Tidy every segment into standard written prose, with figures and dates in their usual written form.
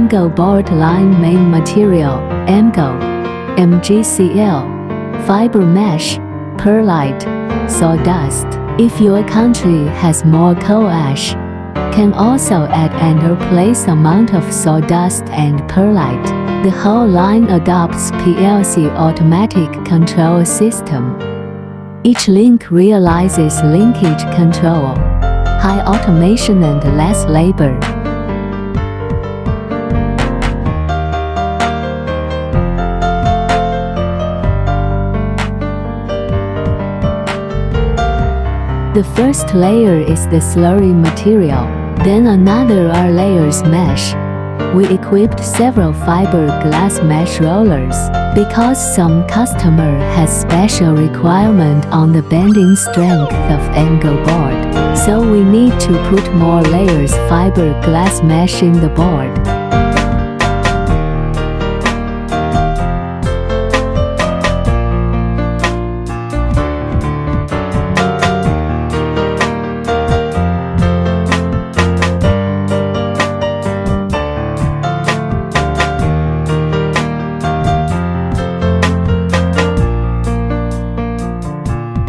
MgO board line main material, MgO, MgCl, fiber mesh, perlite, sawdust. If your country has more coal ash, can also add and replace amount of sawdust and perlite. The whole line adopts PLC automatic control system. Each link realizes linkage control, high automation and less labor. The first layer is the slurry material, then another are layers mesh. We equipped several fiberglass mesh rollers, because some customer has special requirement on the bending strength of MgO board, so we need to put more layers fiberglass mesh in the board.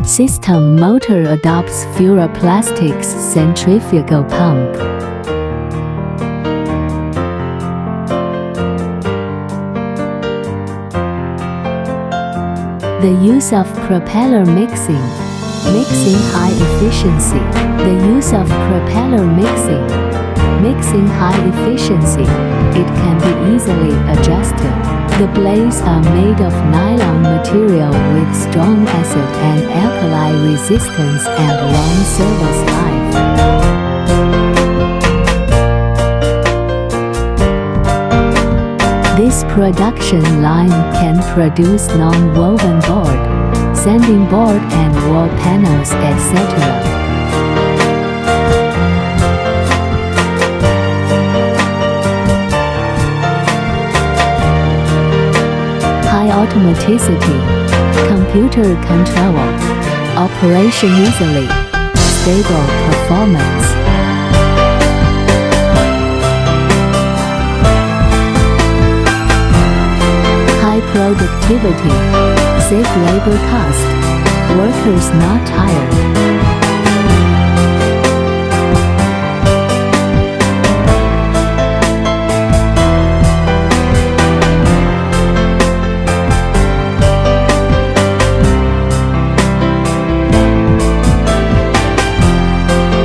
System motor adopts fluoroplastics centrifugal pump. The use of propeller mixing high efficiency. The use of propeller mixing high efficiency. It can be easily adjusted. The blades are made of nylon material with strong acid and alkali resistance and long service life. This production line can produce non-woven board, sanding board and wall panels, etc. Automaticity, computer control, operation easily, stable performance. High productivity, save labor cost, workers not tired.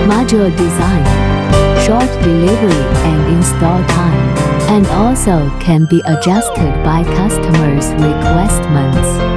Modular design, short delivery and install time, and also can be adjusted by customers' requirements.